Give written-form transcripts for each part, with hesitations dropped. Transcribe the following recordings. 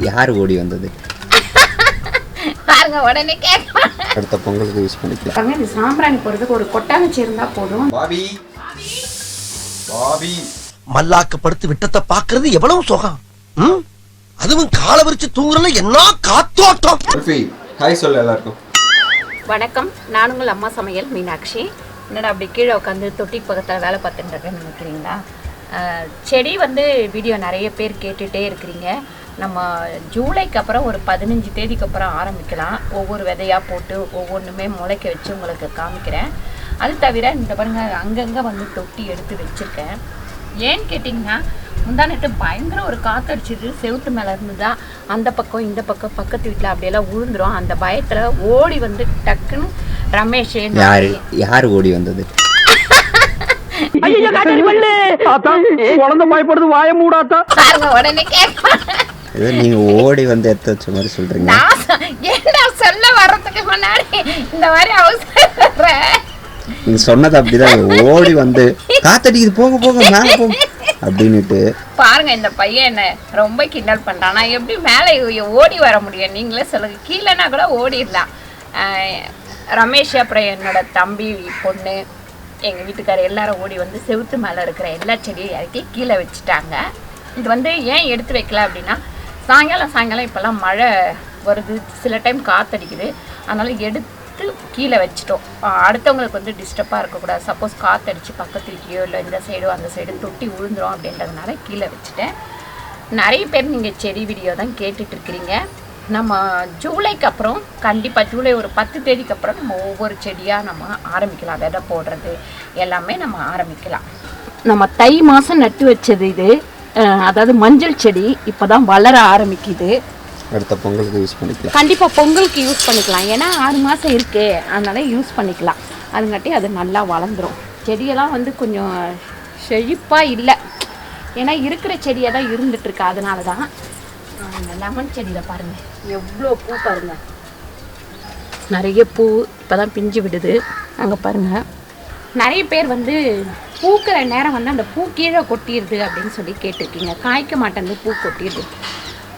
யார் ஓடி வந்தது? பாருங்க உடனே கேட்கலாம். அடுத்த பொங்கலுக்கு யூஸ் பண்ணிக்கலாம். பாருங்க இந்த சாம்பிராணி போடுறதுக்கு ஒரு கொட்டாங்கச்சி இருந்தா போதும். பாபி பாபி மல்லாக்க படுத்து விட்டத்தை பாக்குறது எவ்வளவு சுகம். அதுவும் காலை விரிச்சு தூங்குறதுல என்ன காத்தோட்டம். ஹாய் சொல்ல எல்லாருக்கும் வணக்கம். நான் உங்கள் அம்மா சமையல் மீனாட்சி. என்னடா அப்படி கீழே உட்காந்து தொட்டிக்கு பக்கத்தில் வேலை பார்த்துட்டு இருக்கேன்னு நினைக்கிறீங்களா? செடி வந்து வீடியோ நிறைய பேர் கேட்டுகிட்டே இருக்கிறீங்க. நம்ம ஜூலைக்கு அப்புறம் ஒரு 15 தேதிக்கு அப்புறம் ஆரம்பிக்கலாம். ஒவ்வொரு விதையாக போட்டு ஒவ்வொன்றுமே முளைக்க வச்சு உங்களுக்கு காமிக்கிறேன். அது தவிர இந்த பாருங்க அங்கங்கே வந்து தொட்டி எடுத்து வச்சுருக்கேன். ஏன்னு கேட்டிங்கன்னா முந்தானட்டு பயங்கர ஒரு காற்றடிச்சிது. செவுட்டு மேலே இருந்துதா அந்த பக்கம் இந்த பக்கம் பக்கத்து வீட்டில் அப்படியெல்லாம் விழுந்துரும். அந்த பயத்தில் ஓடி வந்து டக்குன்னு ரமேஷ் யார் ஓடி வந்தது? குழந்தை பயப்படுது வாய மூடாத்தா. உடனே கேட்கலாம். ஏதோ நீங்க ஓடி வந்து எடுத்து வச்ச மாதிரி சொல்றீங்க. ஏன்னா சொல்ல வர்றதுக்கு முன்னாடி இந்த மாதிரி அவசரம் நீங்க சொன்னது அப்படிதான். ஓடி வந்து காத்தடிக்குது போக போக மேலே போக அப்படின்னுட்டு பாருங்க. இந்த பையன் என்ன ரொம்ப கிண்டல் பண்றான். நான் எப்படி மேலே ஓடி வர முடியும் நீங்களே சொல்லுங்க. கீழேனா கூட ஓடிடலாம். ரமேஷ் அப்புறம் என்னோட தம்பி பொண்ணு எங்கள் வீட்டுக்காரர் எல்லாரும் ஓடி வந்து செவுத்து மேலே இருக்கிற எல்லா செடியும் இறக்கி கீழே வச்சுட்டாங்க. இது வந்து ஏன் எடுத்து வைக்கல அப்படின்னா சாயங்காலம் இப்போல்லாம் மழை வருது, சில டைம் காற்றடிக்குது. அதனால் எடுத்து கீழே வச்சுட்டோம். அடுத்தவங்களுக்கு வந்து டிஸ்டர்பாக இருக்கக்கூடாது. சப்போஸ் காற்றடிச்சு பக்கத்து வீட்லையோ இல்லை இந்த சைடோ அந்த சைடு தொட்டி விழுந்துரும் அப்படின்றதுனால கீழே வச்சுட்டேன். நிறைய பேர் நீங்கள் செடி வீடியோ தான் கேட்டுட்ருக்கிறீங்க. நம்ம ஜூலைக்கு அப்புறம் கண்டிப்பாக ஜூலை ஒரு 10 தேதிக்கு அப்புறம் நம்ம ஒவ்வொரு செடியாக நம்ம ஆரம்பிக்கலாம். விதை போடுறது எல்லாமே நம்ம ஆரம்பிக்கலாம். நம்ம தை மாதம் நட்டு வச்சது இது. அதாவது மஞ்சள் செடி இப்போ தான் வளர ஆரம்பிக்குது. அடுத்த பொங்கலுக்கு யூஸ் பண்ணிக்கலாம். கண்டிப்பாக பொங்கலுக்கு யூஸ் பண்ணிக்கலாம். ஏன்னா 6 மாதம் இருக்கு, அதனால யூஸ் பண்ணிக்கலாம். அதுங்காட்டி அது நல்லா வளர்ந்துடும். செடியெல்லாம் வந்து கொஞ்சம் செழிப்பாக இல்லை, ஏன்னா இருக்கிற செடியாக தான் இருந்துகிட்ருக்கு. அதனால தான் லெமன் செடியில் பாருங்கள் எவ்வளோ பூ பாருங்கள். நிறைய பூ இப்போ தான் பிஞ்சு விடுது. அங்கே பாருங்கள் நிறைய பேர் வந்து பூக்கிற நேரம் வந்து அந்த பூ கீழே கொட்டிடுது அப்படின்னு சொல்லி கேட்டிருக்கீங்க. காய்க்க மாட்டேங்குது, பூ கொட்டிடுது.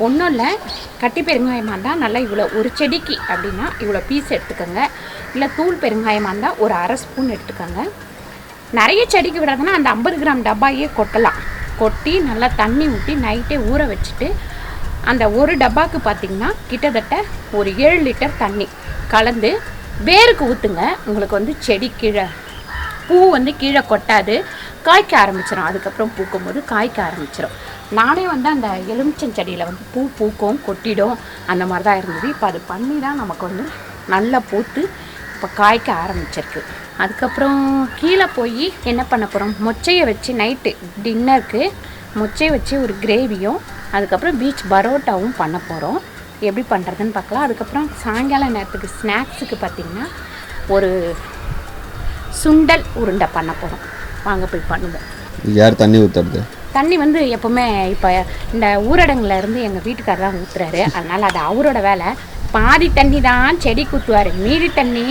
ஒன்றும் இல்லை, கட்டி பெருங்காயமாக இருந்தால் நல்லா இவ்வளோ ஒரு செடிக்கு அப்படின்னா இவ்வளோ பீஸ் எடுத்துக்கோங்க. இல்லை தூள் பெருங்காயமாக இருந்தால் ஒரு அரை ஸ்பூன் எடுத்துக்கோங்க. நிறைய செடிக்கு விடாதுன்னா அந்த 50 கிராம் டப்பாயே கொட்டலாம். கொட்டி நல்லா தண்ணி ஊற்றி நைட்டே ஊற வச்சுட்டு அந்த ஒரு டப்பாவுக்கு பார்த்திங்கன்னா கிட்டத்தட்ட ஒரு 7 லிட்டர் தண்ணி கலந்து வேருக்கு ஊற்றுங்க. உங்களுக்கு வந்து செடி கீழே பூ வந்து கீழே கொட்டாது, காய்க்க ஆரம்பிச்சிடும். அதுக்கப்புறம் பூக்கும் போது காய்க்க ஆரம்பிச்சிடும். நானே வந்து அந்த எலுமிச்சம் செடியில் வந்து பூ பூக்கும் கொட்டிடும் அந்த மாதிரி தான் இருந்தது. இப்போ அது பண்ணி தான் நமக்கு வந்து நல்லா பூத்து இப்போ காய்க்க ஆரம்பிச்சிருக்கு. அதுக்கப்புறம் கீழே போய் என்ன பண்ண போகிறோம், மொச்சையை வச்சு நைட்டு டின்னருக்கு மொச்சையை வச்சு ஒரு கிரேவியும் அதுக்கப்புறம் பீச் பரோட்டாவும் பண்ண போகிறோம். எப்படி பண்ணுறதுன்னு பார்க்கலாம். அதுக்கப்புறம் சாயங்கால நேரத்துக்கு ஸ்நாக்ஸுக்கு பார்த்திங்கன்னா ஒரு சுண்டல் உருண்டை பண்ண போகிறோம். வாங்க போய் பண்ணுவோம். யார் தண்ணி ஊற்றுறது? தண்ணி வந்து எப்போவுமே இப்போ இந்த ஊரடங்குல இருந்து எங்கள் வீட்டுக்காரர் தான் ஊற்றுறாரு. அதனால் அது அவரோட வேலை. பாதி தண்ணி தான் செடிக்கு ஊற்றுவார், மீதி தண்ணி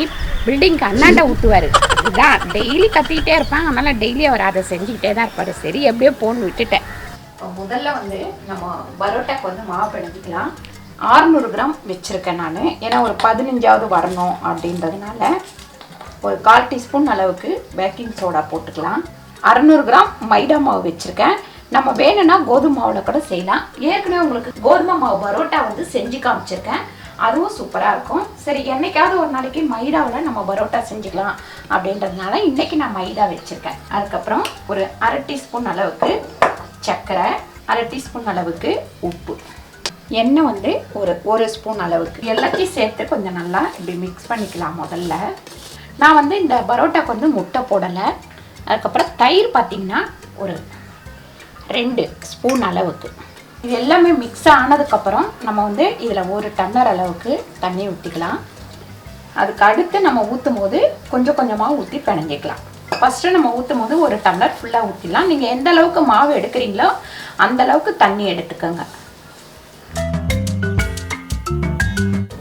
பில்டிங்க்கு அண்ணாண்ட ஊற்றுவார். இதுதான் டெய்லி கத்திக்கிட்டே இருப்பாங்க. அதனால் டெய்லி அவர் அதை செஞ்சுக்கிட்டே தான் இருப்பார். சரி எப்படியோ போன்னு விட்டுட்டேன். இப்போ முதல்ல வந்து நம்ம பரோட்டாக்கு வந்து மாவு பிணைஞ்சிக்கலாம். 600 கிராம் வச்சுருக்கேன் நான். ஏன்னா ஒரு 15ஆவது வரணும் அப்படின்றதுனால ஒரு 1/4 டீஸ்பூன் அளவுக்கு பேக்கிங் சோடா போட்டுக்கலாம். 600 கிராம் மைதா மாவு வச்சுருக்கேன். நம்ம வேணும்னா கோதுமை மாவில் கூட செய்யலாம். ஏற்கனவே உங்களுக்கு கோதுமை மாவு பரோட்டா வந்து செஞ்சு காமிச்சிருக்கேன், அதுவும் சூப்பராக இருக்கும். சரி என்னைக்காவது ஒரு நாளைக்கு மைதாவில் நம்ம பரோட்டா செஞ்சுக்கலாம் அப்படின்றதுனால இன்றைக்கி நான் மைதா வச்சுருக்கேன். அதுக்கப்புறம் ஒரு 1/2 டீஸ்பூன் அளவுக்கு சர்க்கரை, 1/2 டீஸ்பூன் அளவுக்கு உப்பு, எண்ணெய் வந்து ஒரு ஸ்பூன் அளவுக்கு எல்லாத்தையும் சேர்த்து கொஞ்சம் நல்லா இப்படி மிக்ஸ் பண்ணிக்கலாம். முதல்ல நான் வந்து இந்த பரோட்டாக்கு வந்து முட்டை போடலை. அதுக்கப்புறம் தயிர் பார்த்திங்கன்னா ஒரு 2 ஸ்பூன் அளவுக்கு. இது எல்லாமே மிக்ஸ் ஆனதுக்கப்புறம் நம்ம வந்து இதில் 1 டம்ளர் அளவுக்கு தண்ணி ஊற்றிக்கலாம். அதுக்கு அடுத்து நம்ம ஊற்றும் போது கொஞ்சம் கொஞ்சமாக ஊற்றி பிணைஞ்சிக்கலாம். ஃபஸ்ட்டு நம்ம ஊற்றும் போது 1 டம்ளர் ஃபுல்லாக ஊற்றிடலாம். நீங்கள் எந்த அளவுக்கு மாவு எடுக்கிறீங்களோ அந்த அளவுக்கு தண்ணி எடுத்துக்கோங்க.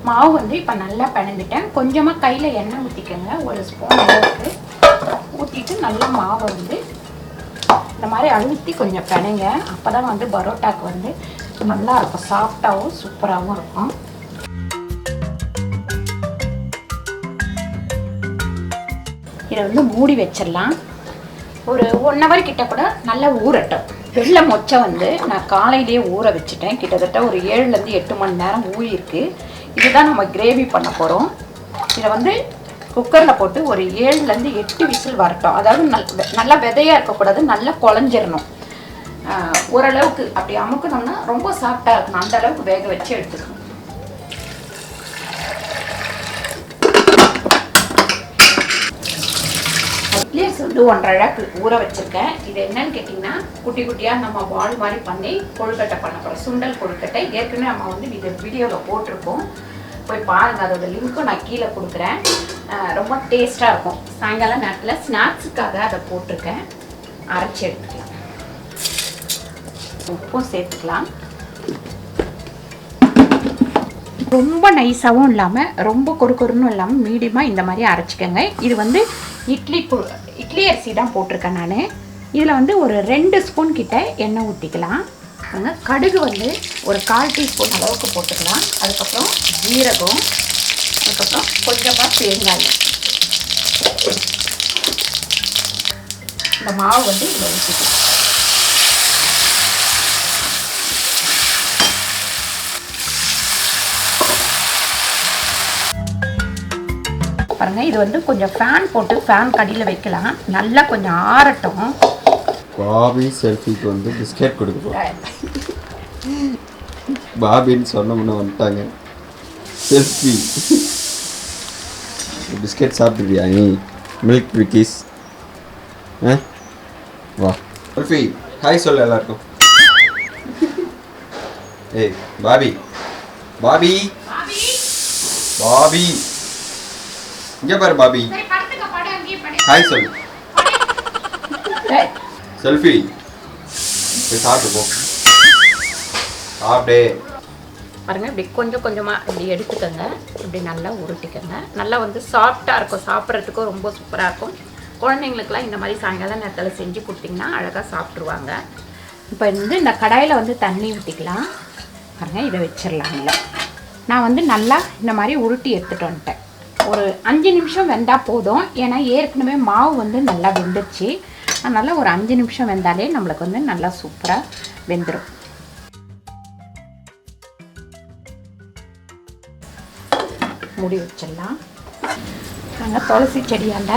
மாவு வந்து இப்போ நல்லா பிணைஞ்சிட்டேன். கொஞ்சமாக கையில் எண்ணெய் ஊற்றிக்கோங்க, 1 ஸ்பூன் அளவுக்கு ஊற்றிட்டு நல்லா மாவை வந்து இந்த மாதிரி அழுத்தி கொஞ்சம் பிணைங்க. அப்போ தான் வந்து பரோட்டாக்கு வந்து நல்லா இருக்கும், சாஃப்டாகவும் சூப்பராகவும் இருக்கும். இதை வந்து மூடி வச்சிடலாம். ஒரு 1 hour கிட்ட கூட நல்லா ஊறட்டும். வெள்ளை மொச்சை வந்து நான் காலையிலேயே ஊற வச்சுட்டேன். கிட்டத்தட்ட ஒரு 7லேருந்து 8 மணி நேரம் ஊறியிருக்கு. இதுதான் நம்ம கிரேவி பண்ண போகிறோம். இதை வந்து குக்கரில் போட்டு ஒரு 7லேருந்து 8 விசில் வரட்டும். அதாவது நல்லா விதையாக இருக்கக்கூடாது, நல்லா குழஞ்சிடணும். ஓரளவுக்கு அப்படி அமுக்கணும்னா ரொம்ப சாஃப்டாக இருக்கணும். அந்த அளவுக்கு வேக வச்சு எடுத்துக்கணும். இட்லியர்ஸ் வந்து 1.5 அழகு ஊற வச்சுருக்கேன். இது என்னன்னு கேட்டிங்கன்னா, குட்டி குட்டியாக நம்ம பால் மாதிரி பண்ணி கொழுக்கட்டை பண்ண போகிறோம். சுண்டல் கொழுக்கட்டை ஏற்கனவே நம்ம வந்து இது வீடியோவில் போட்டிருக்கோம், போய் பாருங்கள். அதோட லிங்க்கும் நான் கீழே கொடுக்குறேன். ரொம்ப டேஸ்ட்டாக இருக்கும். சாயங்காலம் நேரத்தில் ஸ்நாக்ஸுக்காக அதை போட்டிருக்கேன். அரைச்சி எடுத்துக்கலாம். உப்பும் சேர்த்துக்கலாம். ரொம்ப நைஸாகவும் இல்லாமல் ரொம்ப கொருன்னு இல்லாமல் மீடியமாக இந்த மாதிரி அரைச்சிக்கோங்க. இது வந்து இட்லி அரிசி தான் போட்டிருக்கேன் நான். இதில் வந்து ஒரு 2 ஸ்பூன் கிட்ட எண்ணெய் ஊற்றிக்கலாம். கடுகு வந்து ஒரு 1/4 டீஸ்பூன் அளவுக்கு போட்டுக்கலாம். அதுக்கப்புறம் ஜீரகம், அதுக்கப்புறம் கொஞ்சமாக தேங்காய். இந்த மாவு வந்து இதில் ஊற்றிக்கலாம். பாருங்க, இது வந்து கொஞ்சம் ஃபேன் போட்டு ஃபேன் கடியில் வைக்கலாம். நல்லா கொஞ்சம் ஆறட்டும். பாபி செல்ஃபிக்கு வந்து பிஸ்கெட் கொடுக்க போகிறேன். பாபின்னு சொன்னோம்னு வந்துட்டாங்க. செல்ஃபி பிஸ்கெட் சாப்பிட்றியா நீ? மில்க் பிக்கிஸ். வா செல்ஃபி, ஹாய் சொல்ல எல்லாருக்கும். ஏய் பாபி, பாபி பாபி, இங்கே பாரு பாபி, ஹாய் சொல்லு. செல்ஃபி போய் சாப்பிட்டு போ. சாப்பிட்டே பாருங்க, இப்படி கொஞ்சம் கொஞ்சமாக இப்படி எடுத்துக்கோங்க. இப்படி நல்லா உருட்டிக்கோங்க. நல்லா வந்து சாஃப்டாக இருக்கும், சாப்பிட்றதுக்கும் ரொம்ப சூப்பராக இருக்கும். குழந்தைங்களுக்குலாம் இந்த மாதிரி சாயங்காலம் நேரத்தில் செஞ்சு கொடுத்திங்கன்னா அழகாக சாப்பிட்ருவாங்க. இப்போ வந்து இந்த கடாயில் வந்து தண்ணி ஊற்றிக்கலாம். பாருங்கள், இதை வச்சிடலாம். இல்லை, நான் வந்து நல்லா இந்த மாதிரி உருட்டி எடுத்துகிட்டு வந்துட்டேன். ஒரு 5 நிமிஷம் வெந்தால் போதும். ஏன்னா ஏற்கனவே மாவு வந்து நல்லா வெந்துடுச்சு. அதனால் ஒரு 5 நிமிஷம் வெந்தாலே நம்மளுக்கு வந்து நல்லா சூப்பராக வெந்துடும். மூடி வச்சிடலாம். நாங்கள் துளசி செடியாண்ட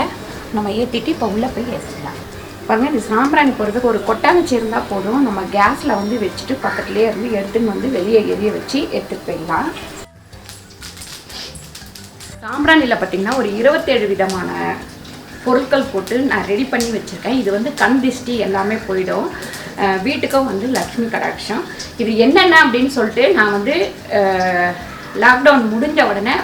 நம்ம ஏற்றிட்டு இப்போ உள்ளே போய் ஏற்றிடலாம். பாருங்கள், இது சாம்பிராணி போடுறதுக்கு ஒரு கொட்டாங்குச்சி இருந்தால் போதும். நம்ம கேஸில் வந்து வச்சுட்டு பக்கத்துலேயே இருந்து எடுத்துன்னு வந்து வெளியே எரிய வச்சு எடுத்துகிட்டு போயிடலாம். சாம்பிராணியில் பார்த்திங்கன்னா ஒரு 27 விதமான பொருட்கள் போட்டு நான் ரெடி பண்ணி வச்சுருக்கேன். இது வந்து கண் திஷ்டி எல்லாமே போயிடும். வீட்டுக்கும் வந்து லக்ஷ்மி கடாட்சம். இது என்னென்ன அப்படின்னு சொல்லிட்டு நான் வந்து லாக்டவுன் முடிஞ்ச உடனே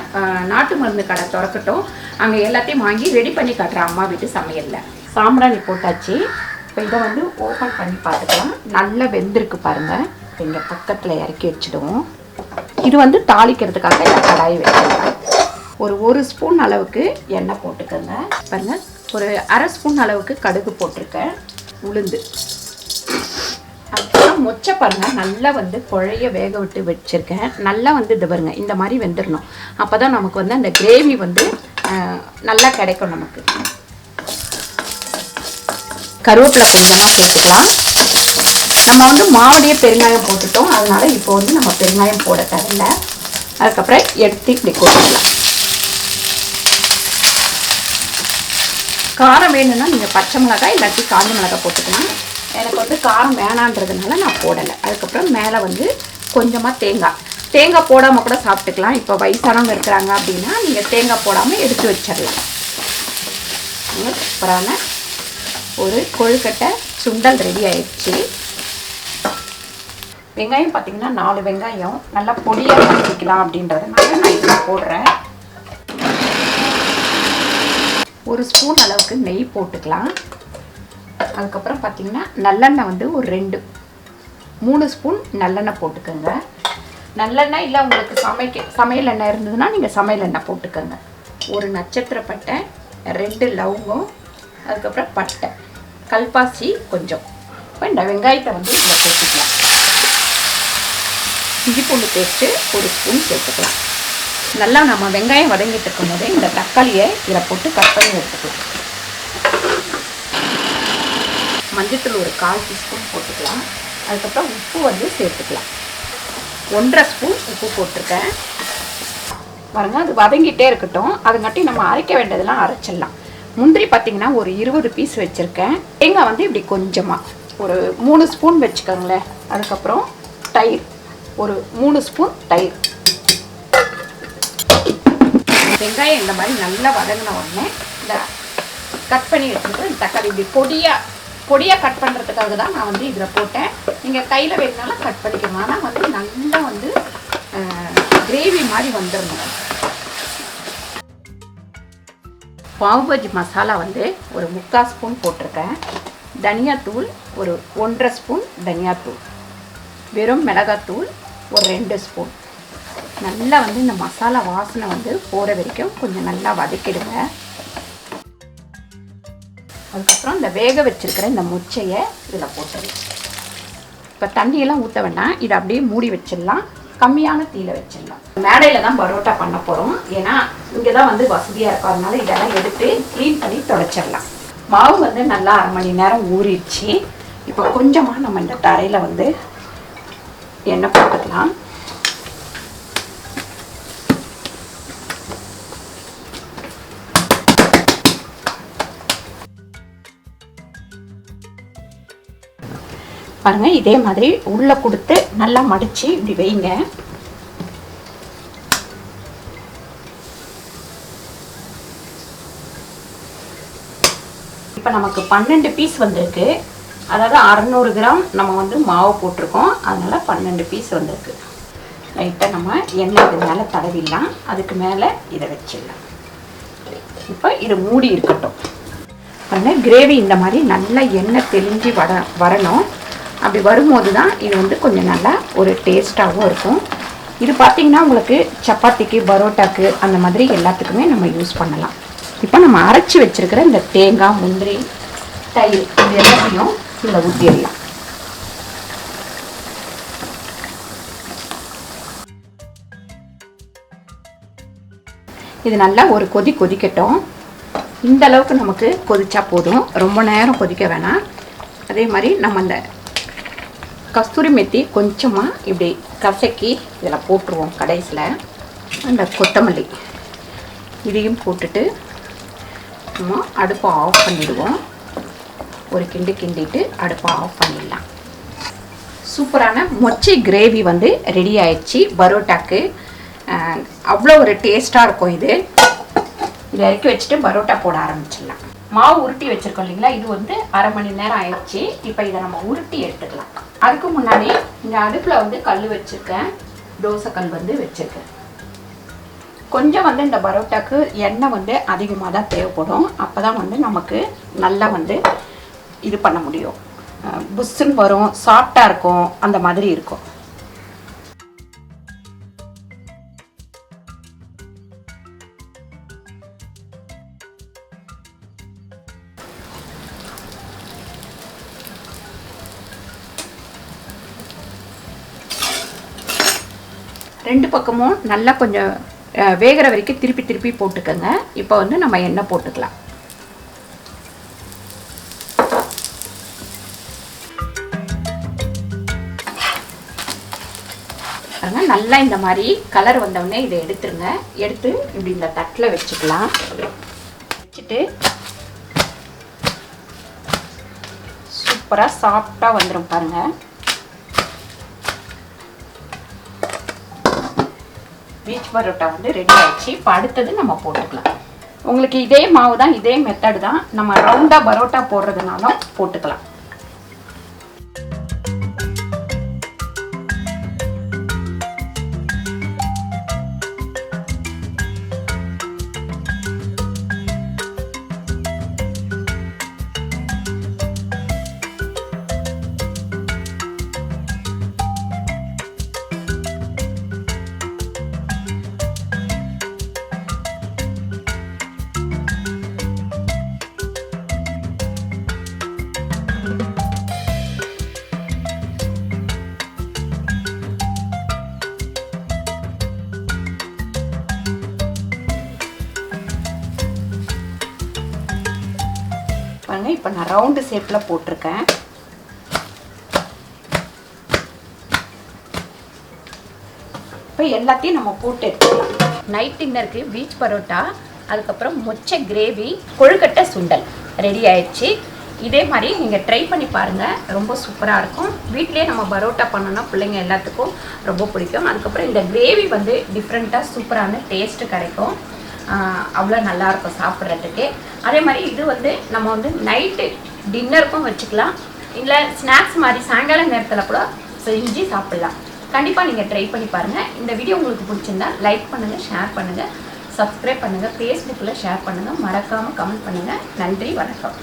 நாட்டு மருந்து கடை திறக்கட்டும், அங்கே எல்லாத்தையும் வாங்கி ரெடி பண்ணி காட்டுறேன் அம்மா வீட்டு சமையலில். சாம்பிராணி போட்டாச்சு. இப்போ இதை வந்து ஓப்பன் பண்ணி பார்த்துக்கலாம். நல்லா வெந்திருக்கு பாருங்கள். இங்கே பக்கத்தில் இறக்கி வச்சுடுவோம். இது வந்து தாளிக்கிறதுக்காக இந்த கடாயை வச்சுக்கலாம். ஒரு ஸ்பூன் அளவுக்கு எண்ணெய் போட்டுக்கோங்க. பாருங்கள், ஒரு 1/2 ஸ்பூன் அளவுக்கு கடுகு போட்டிருக்கேன். உளுந்து, அதுக்கப்புறம் மொச்சை பாருங்கள், நல்லா வந்து குழைய வேக விட்டு வச்சுருக்கேன். நல்லா வந்து இது பாருங்கள், இந்த மாதிரி வெந்துடணும். அப்போ தான் நமக்கு வந்து அந்த கிரேவி வந்து நல்லா கிடைக்கும் நமக்கு. கருவேப்பிலை கொஞ்சமாக போட்டுக்கலாம். நம்ம வந்து மாவுலேயே பெருங்காயம் போட்டுட்டோம், அதனால இப்போ வந்து நம்ம பெருங்காயம் போட தேவையில்ல. அதுக்கப்புறம் எடுத்து இப்படி போட்டுக்கலாம். காரம் வேணும்னா நீங்கள் பச்சை மிளகாய் இல்லாட்டி காஞ்ச மிளகாய் போட்டுக்கலாம். எனக்கு வந்து காரம் வேணான்றதுனால நான் போடலை. அதுக்கப்புறம் மேலே வந்து கொஞ்சமாக தேங்காய் போடாமல் கூட சாப்பிட்டுக்கலாம். இப்போ வயசானவங்க இருக்கிறாங்க அப்படின்னா நீங்கள் தேங்காய் போடாமல் எடுத்து வச்சிடலாம். சூப்பரான ஒரு கொழுக்கட்டை சுண்டல் ரெடி ஆயிடுச்சு. வெங்காயம் பார்த்திங்கன்னா 4 வெங்காயம் நல்லா பொடியாக வச்சுக்கலாம் அப்படின்றதுனால நான் இதில் போடுறேன். 1 ஸ்பூன் அளவுக்கு நெய் போட்டுக்கலாம். அதுக்கப்புறம் பார்த்திங்கன்னா நல்லெண்ணெய் வந்து ஒரு 3 ஸ்பூன் நல்லெண்ணெய் போட்டுக்கோங்க. நல்லெண்ணெய் இல்லை உங்களுக்கு சமையல் எண்ணெய் இருந்ததுன்னா நீங்கள் சமையல் எண்ணெய் போட்டுக்கோங்க. ஒரு நட்சத்திர பட்டை, 2 லவங்கம், அதுக்கப்புறம் பட்டை, கல்பாசி கொஞ்சம். இப்போ இந்த வெங்காயத்தை வந்து இதில் போட்டுக்கலாம். இஞ்சி பூண்டு பேஸ்ட்டு 1 ஸ்பூன் சேர்த்துக்கலாம். நல்லா நம்ம வெங்காயம் வதங்கிட்டு இருக்கும் போதே இந்த தக்காளியை இதில் போட்டு கட் பண்ணி எடுத்துக்கலாம். மஞ்சத்தூள் ஒரு 1/4 டீஸ்பூன் போட்டுக்கலாம். அதுக்கப்புறம் உப்பு வந்து சேர்த்துக்கலாம். 1.5 ஸ்பூன் உப்பு போட்டிருக்கேன் பாருங்க. அது வதங்கிட்டே இருக்கட்டும். அதுங்காட்டி நம்ம அரைக்க வேண்டியதெல்லாம் அரைச்சிடலாம். முந்திரி பார்த்திங்கன்னா ஒரு 20 பீஸ் வச்சுருக்கேன். தேங்காய் வந்து இப்படி கொஞ்சமாக ஒரு 3 ஸ்பூன் வச்சுக்கோங்களேன். அதுக்கப்புறம் தயிர் ஒரு 3 ஸ்பூன் தயிர். வெங்காயம் இந்த மாதிரி நல்லா வதங்கின உடனே இந்த கட் பண்ணி வச்சுருக்கேன் தக்காளி இப்படி பொடியாக கட் பண்ணுறதுக்காக தான் நான் வந்து இதில் போட்டேன். நீங்கள் கையில் வேணுனாலும் கட் பண்ணிக்கணும். ஆனால் வந்து நல்லா வந்து கிரேவி மாதிரி வந்துடணும். பாவ் பாஜி மசாலா வந்து ஒரு 3/4 ஸ்பூன் போட்டிருக்கேன். தனியாத்தூள் ஒரு 1.5 ஸ்பூன் தனியாத்தூள். வெறும் மிளகாத்தூள் ஒரு 2 ஸ்பூன். நல்லா வந்து இந்த மசாலா வாசனை வந்து போகிற வரைக்கும் கொஞ்சம் நல்லா வதக்கிடுங்க. அதுக்கப்புறம் இந்த வேக வச்சுருக்கிற இந்த முச்சையை இதில் போட்டுடலாம். இப்போ தண்ணியெல்லாம் ஊற்ற வேண்டாம். இதை அப்படியே மூடி வச்சிடலாம். கம்மியான தீயில வச்சிடலாம். மேடையில் தான் பரோட்டா பண்ண போகிறோம். ஏன்னா இங்கே தான் வந்து வசதியாக இருக்கும். அதனால இதெல்லாம் எடுத்து க்ளீன் பண்ணி துடைச்சிடலாம். மாவு வந்து நல்லா 1/2 மணி நேரம் ஊறிடுச்சு. இப்போ கொஞ்சமாக நம்ம இந்த தரையில் வந்து எண்ணெய் போட்டுக்கலாம். பாருங்க, இதே மாதிரி உள்ள கொடுத்து நல்லா மடிச்சு இப்படி வைங்க. இப்போ நமக்கு 12 பீஸ் வந்திருக்கு. அதாவது 600 கிராம் நம்ம வந்து மாவு போட்டிருக்கோம். அதனால 12 பீஸ் வந்திருக்கு. லைட்டாக நம்ம எண்ணெய் இது மேலே தடவிடலாம். அதுக்கு மேலே இதை வச்சிடலாம். இப்போ இது மூடி இருக்கட்டும். பாருங்க, கிரேவி இந்த மாதிரி நல்லா எண்ணெய் தெளிஞ்சு வரணும். அப்படி வரும்போது தான் இது வந்து கொஞ்சம் நல்லா ஒரு டேஸ்ட்டாகவும் இருக்கும். இது பார்த்திங்கன்னா உங்களுக்கு சப்பாத்திக்கு பரோட்டாக்கு அந்த மாதிரி எல்லாத்துக்குமே நம்ம யூஸ் பண்ணலாம். இப்போ நம்ம அரைச்சி வச்சுருக்கிற இந்த தேங்காய் முந்திரி தயிர் இது எல்லாத்தையும் இதில் ஊற்றிடலாம். இது நல்லா ஒரு கொதிக்கட்டும். இந்த அளவுக்கு நமக்கு கொதிச்சா போதும். ரொம்ப நேரம் கொதிக்க வேணாம். அதே மாதிரி நம்ம இந்த கஸ்தூரி மெத்தி கொஞ்சமாக இப்படி கசக்கி இதில் போட்டுருவோம். கடைசியில் அந்த கொத்தமல்லி இதையும் போட்டுட்டு நம்ம அடுப்பை ஆஃப் பண்ணிடுவோம். ஒரு கிண்டிட்டு அடுப்பை ஆஃப் பண்ணிடலாம். சூப்பரான மொச்சை கிரேவி வந்து ரெடி ஆயிடுச்சு பரோட்டாக்கு. அவ்வளோ ஒரு டேஸ்ட்டாக இருக்கும். இதை இறக்கி வச்சுட்டு பரோட்டா போட ஆரம்பிச்சிடலாம். மாவு உருட்டி வச்சுருக்கோம் இல்லைங்களா, இது வந்து 1/2 மணி நேரம் ஆயிடுச்சு. இப்போ இதை நம்ம உருட்டி எடுத்துக்கலாம். அதுக்கு முன்னாடி இந்த அடுப்பில் வந்து கல் வச்சுருக்கேன். தோசை கல் வந்து வச்சுருக்கேன். கொஞ்சம் வந்து இந்த பரோட்டாக்கு எண்ணெய் வந்து அதிகமாக தான் தேவைப்படும். அப்போ தான் வந்து நமக்கு நல்லா வந்து இது பண்ண முடியும். புஷ்ஷுன்னு வரும், சாஃப்டாக இருக்கும், அந்த மாதிரி இருக்கும். ரெண்டு பக்கமும் நல்லா கொஞ்சம் வேகிற வரைக்கும் திருப்பி போட்டுக்கோங்க. இப்போ வந்து நம்ம எண்ணெய் போட்டுக்கலாம். பாருங்க, நல்லா இந்த மாதிரி கலர் வந்தவுடனே இதை எடுத்துருங்க. எடுத்து இப்படி இந்த தட்டில் வச்சுக்கலாம். வச்சுட்டு சூப்பராக சாஃப்டாக வந்துடும் பாருங்கள். பீச் பரோட்டா வந்து ரெடி ஆயிடுச்சு. இப்போ அடுத்தது நம்ம போட்டுக்கலாம். உங்களுக்கு இதே மாவு தான், இதே மெத்தட் தான். நம்ம ரவுண்டாக பரோட்டா போடுறதுனாலும் போட்டுக்கலாம். பாருங்கள், இப்போ நான் ரவுண்டு ஷேப்பில் போட்டிருக்கேன். இப்போ எல்லாத்தையும் நம்ம போட்டு எடுத்துக்கலாம். நைட் டின்னருக்கு பீச் பரோட்டா, அதுக்கப்புறம் மொச்சை கிரேவி, கொழுக்கட்டை சுண்டல் ரெடி ஆயிடுச்சு. இதே மாதிரி நீங்கள் ட்ரை பண்ணி பாருங்கள், ரொம்ப சூப்பராக இருக்கும். வீட்டிலே நம்ம பரோட்டா பண்ணோன்னா பிள்ளைங்க எல்லாத்துக்கும் ரொம்ப பிடிக்கும். அதுக்கப்புறம் இந்த கிரேவி வந்து டிஃப்ரெண்ட்டாக சூப்பரான டேஸ்ட்டு கிடைக்கும். அவ்வளோ நல்லாயிருக்கும் சாப்பிட்றதுக்கு. அதே மாதிரி இது வந்து நம்ம வந்து நைட்டு டின்னருக்கும் வச்சுக்கலாம், இல்லை ஸ்நாக்ஸ் மாதிரி சாயங்காலம் நேரத்தில் கூட செஞ்சு சாப்பிட்லாம். கண்டிப்பாக நீங்கள் ட்ரை பண்ணி பாருங்கள். இந்த வீடியோ உங்களுக்கு பிடிச்சிருந்தா லைக் பண்ணுங்கள், ஷேர் பண்ணுங்கள், சப்ஸ்கிரைப் பண்ணுங்கள், ஃபேஸ்புக்கில் ஷேர் பண்ணுங்கள், மறக்காமல் கமெண்ட் பண்ணுங்கள். நன்றி, வணக்கம்.